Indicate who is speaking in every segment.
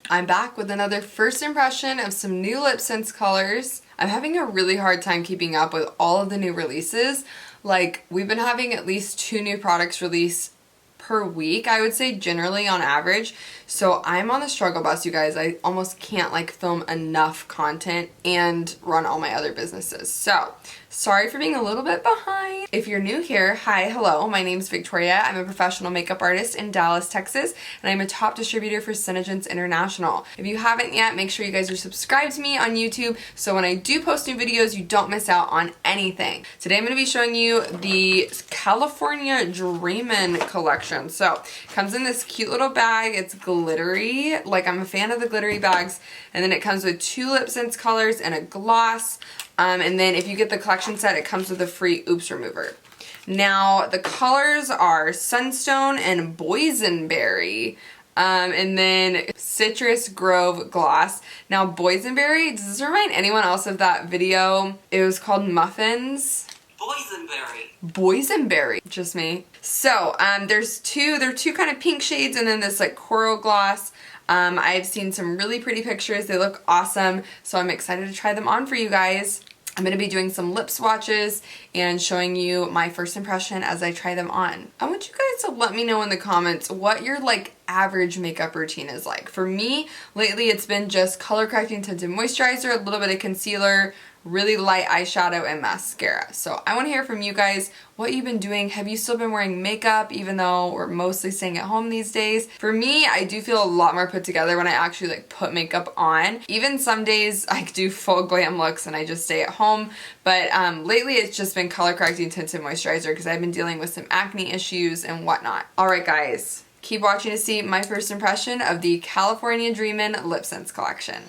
Speaker 1: I'm back with another first impression of some new LipSense colors. I'm having a really hard time keeping up with all of the new releases. Like, we've been having at least 2 new products release per week, I would say, generally on average. So I'm on the struggle bus, you guys. I almost can't like film enough content and run all my other businesses. So sorry for being a little bit behind. If you're new here, hi, hello, my name's Victoria. I'm a professional makeup artist in Dallas, Texas, and I'm a top distributor for Senegence International. If you haven't yet, make sure you guys are subscribed to me on YouTube so when I do post new videos, you don't miss out on anything. Today I'm going to be showing you the California Dreamin collection. So it comes in this cute little bag. It's glittery. Like, I'm a fan of the glittery bags. And then it comes with 2 LipSense colors and a gloss. And then if you get the collection set, it comes with a free oops remover. Now, the colors are Sunstone and Boysenberry. And then Citrus Grove Gloss. Now, Boysenberry, does this remind anyone else of that video? It was called Muffins. Boysenberry, just me. So, they're two kind of pink shades and then this like coral gloss. I've seen some really pretty pictures. They look awesome. So I'm excited to try them on for you guys. I'm going to be doing some lip swatches and showing you my first impression as I try them on. I want you guys to let me know in the comments what your like average makeup routine is like. For me, lately it's been just color correcting tinted moisturizer, a little bit of concealer, really light eyeshadow, and mascara. So I want to hear from you guys what you've been doing. Have you still been wearing makeup even though we're mostly staying at home these days? For me, I do feel a lot more put together when I actually like put makeup on. Even some days I do full glam looks and I just stay at home. But lately it's just been color correcting tinted moisturizer because I've been dealing with some acne issues and whatnot. Alright guys, keep watching to see my first impression of the California Dreamin LipSense collection.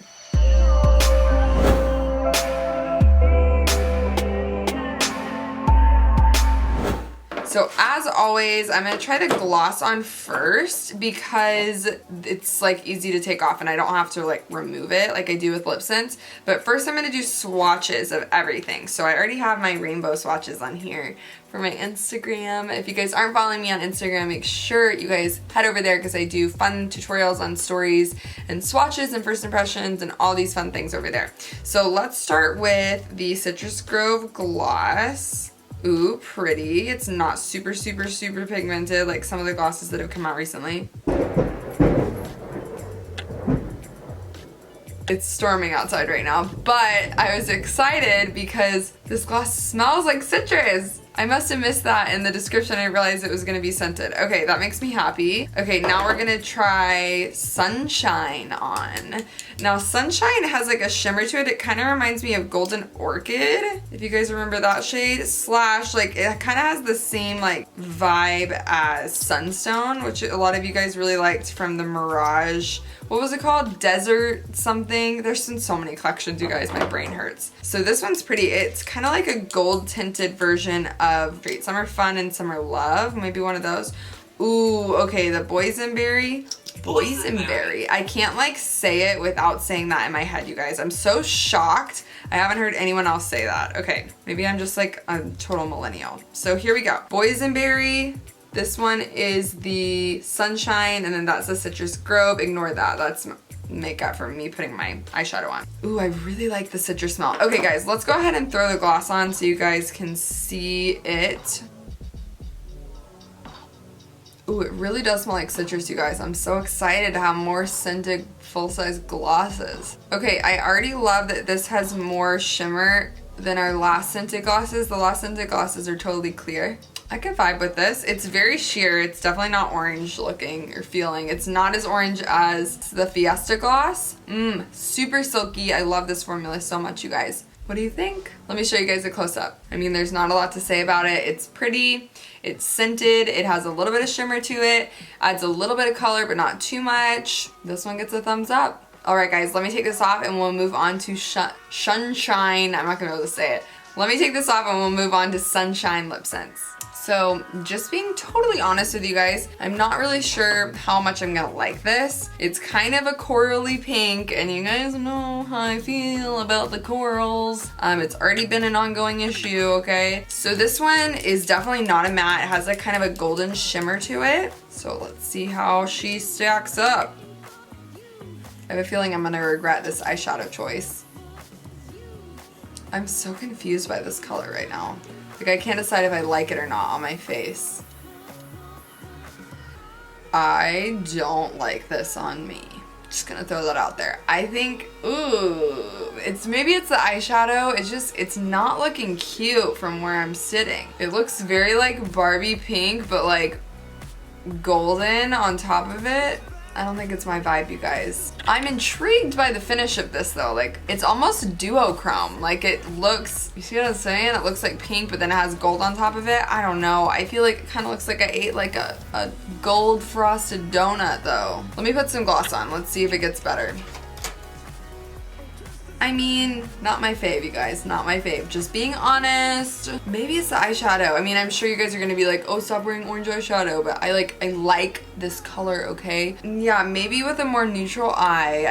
Speaker 1: So as always, I'm going to try the gloss on first because it's like easy to take off and I don't have to like remove it like I do with LipSense. But first I'm going to do swatches of everything. So I already have my rainbow swatches on here for my Instagram. If you guys aren't following me on Instagram, make sure you guys head over there because I do fun tutorials on stories and swatches and first impressions and all these fun things over there. So let's start with the Citrus Grove gloss. Ooh, pretty. It's not super pigmented like some of the glosses that have come out recently. It's storming outside right now, but I was excited because this gloss smells like citrus. I must have missed that in the description. I realized it was going to be scented. Okay, that makes me happy. Okay, now we're going to try Sunshine on. Now, Sunshine has like a shimmer to it. It kind of reminds me of Golden Orchid, if you guys remember that shade. Slash, like, it kind of has the same like vibe as Sunstone, which a lot of you guys really liked from the Mirage. What was it called? Desert something? There's been so many collections, you guys. My brain hurts. So this one's pretty. It's kind of like a gold tinted version of Summer Fun and Summer Love. Maybe one of those. Ooh, okay, the Boysenberry. I can't like say it without saying that in my head, you guys. I'm so shocked. I haven't heard anyone else say that. Okay, maybe I'm just like a total millennial. So here we go. Boysenberry. This one is the Sunshine, and then that's the Citrus Grove. Ignore that. That's makeup for me putting my eyeshadow on. Ooh, I really like the citrus smell. Okay, guys, let's go ahead and throw the gloss on so you guys can see it. Ooh, it really does smell like citrus, you guys. I'm so excited to have more scented full-size glosses. Okay, I already love that this has more shimmer than our last scented glosses. The last scented glosses are totally clear. I can vibe with this. It's very sheer. It's definitely not orange looking or feeling. It's not as orange as the Fiesta gloss. Super silky. I love this formula so much, you guys. What do you think? Let me show you guys a close-up. I mean, there's not a lot to say about it. It's pretty. It's scented. It has a little bit of shimmer to it. Adds a little bit of color, but not too much. This one gets a thumbs up. Alright guys, let me take this off and we'll move on to Sunshine. I'm not going to be able to say it. Let me take this off and we'll move on to Sunshine LipSense. So just being totally honest with you guys, I'm not really sure how much I'm gonna like this. It's kind of a corally pink, and you guys know how I feel about the corals. It's already been an ongoing issue, okay? So this one is definitely not a matte. It has like kind of a golden shimmer to it. So let's see how she stacks up. I have a feeling I'm gonna regret this eyeshadow choice. I'm so confused by this color right now. Like, I can't decide if I like it or not on my face. I don't like this on me. Just gonna throw that out there. I think, ooh, maybe it's the eyeshadow. It's not looking cute from where I'm sitting. It looks very like Barbie pink, but like golden on top of it. I don't think it's my vibe, you guys. I'm intrigued by the finish of this though. Like, it's almost duochrome. Like, it looks, you see what I'm saying? It looks like pink, but then it has gold on top of it. I don't know. I feel like it kind of looks like I ate like a gold frosted donut though. Let me put some gloss on. Let's see if it gets better. I mean, not my fave, you guys, not my fave. Just being honest. Maybe it's the eyeshadow. I mean, I'm sure you guys are gonna be like, oh, stop wearing orange eyeshadow, but I like this color, okay? Yeah, maybe with a more neutral eye,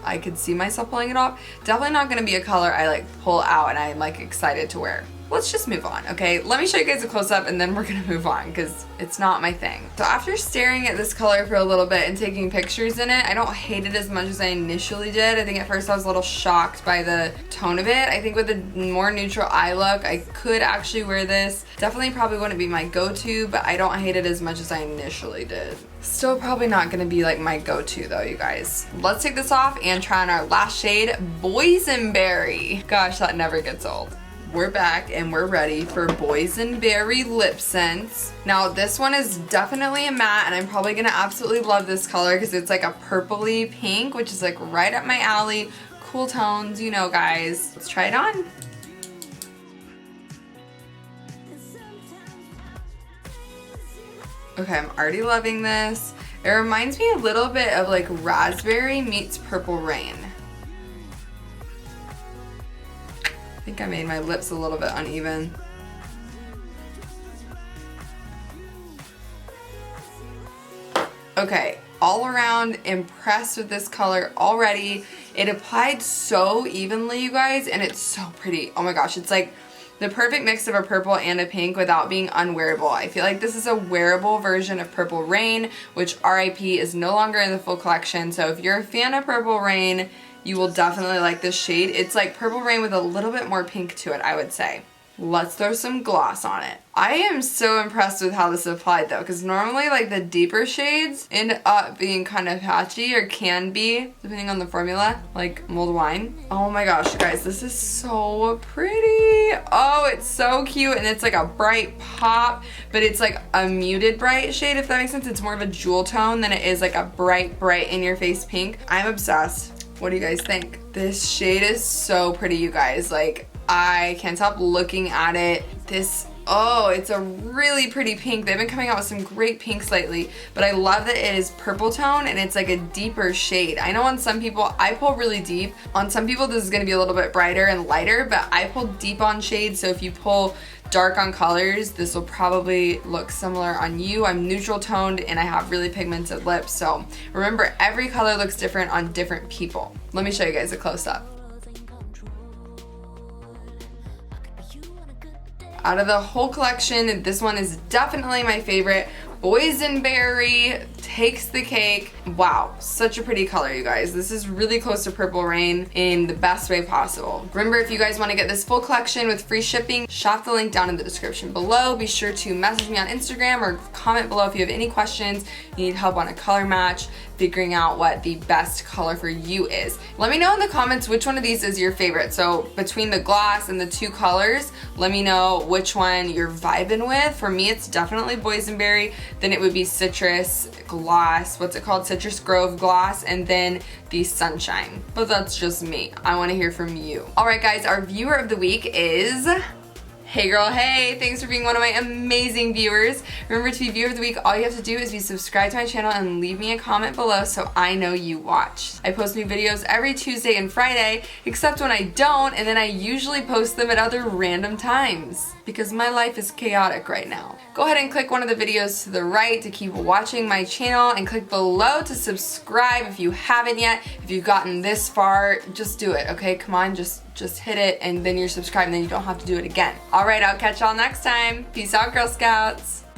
Speaker 1: I could see myself pulling it off. Definitely not gonna be a color I like pull out and I'm like excited to wear. Let's just move on, okay? Let me show you guys a close-up and then we're gonna move on because it's not my thing. So after staring at this color for a little bit and taking pictures in it, I don't hate it as much as I initially did. I think at first I was a little shocked by the tone of it. I think with a more neutral eye look, I could actually wear this. Definitely probably wouldn't be my go-to, but I don't hate it as much as I initially did. Still probably not gonna be like my go-to though, you guys. Let's take this off and try on our last shade, Boysenberry. Gosh, that never gets old. We're back and we're ready for Boysenberry LipSense. Now this one is definitely a matte and I'm probably gonna absolutely love this color because it's like a purpley pink, which is like right up my alley. Cool tones, you know, guys. Let's try it on. Okay, I'm already loving this. It reminds me a little bit of like raspberry meets Purple Rain. I think I made my lips a little bit uneven. Okay, all around impressed with this color already. It applied so evenly, you guys, and it's so pretty. Oh my gosh, it's like the perfect mix of a purple and a pink without being unwearable. I feel like this is a wearable version of Purple Rain, which RIP is no longer in the full collection. So if you're a fan of Purple Rain, you will definitely like this shade. It's like Purple Rain with a little bit more pink to it, I would say. Let's throw some gloss on it. I am so impressed with how this applied though, because normally like the deeper shades end up being kind of patchy, or can be, depending on the formula, like mulled wine. Oh my gosh, guys, this is so pretty. Oh, it's so cute, and it's like a bright pop, but it's like a muted bright shade, if that makes sense. It's more of a jewel tone than it is like a bright in your face pink. I'm obsessed. What do you guys think? This shade is so pretty, you guys. Like, I can't stop looking at it. Oh, it's a really pretty pink. They've been coming out with some great pinks lately, but I love that it is purple tone and it's like a deeper shade. I know on some people, I pull really deep. On some people, this is gonna be a little bit brighter and lighter, but I pull deep on shades, so if you pull dark on colors, this will probably look similar on you. I'm neutral toned and I have really pigmented lips, so remember, every color looks different on different people. Let me show you guys a close-up. Out of the whole collection, this one is definitely my favorite. Boysenberry takes the cake. Wow, such a pretty color, you guys. This is really close to Purple Rain in the best way possible. Remember, if you guys want to get this full collection with free shipping, shop the link down in the description below. Be sure to message me on Instagram or comment below if you have any questions, you need help on a color match, figuring out what the best color for you is. Let me know in the comments which one of these is your favorite. So between the gloss and the two colors, let me know which one you're vibing with. For me, it's definitely Boysenberry. Then it would be Citrus Gloss, what's it called? Citrus Grove Gloss, and then the Sunshine. But that's just me. I want to hear from you. All right, guys, our viewer of the week is... Hey girl, hey, thanks for being one of my amazing viewers. Remember, to be viewer of the week, all you have to do is be subscribed to my channel and leave me a comment below so I know you watched. I post new videos every Tuesday and Friday, except when I don't, and then I usually post them at other random times because my life is chaotic right now. Go ahead and click one of the videos to the right to keep watching my channel, and click below to subscribe if you haven't yet. If you've gotten this far, just do it, okay? Come on, just hit it, and then you're subscribed, and then you don't have to do it again. All right, I'll catch y'all next time. Peace out, Girl Scouts.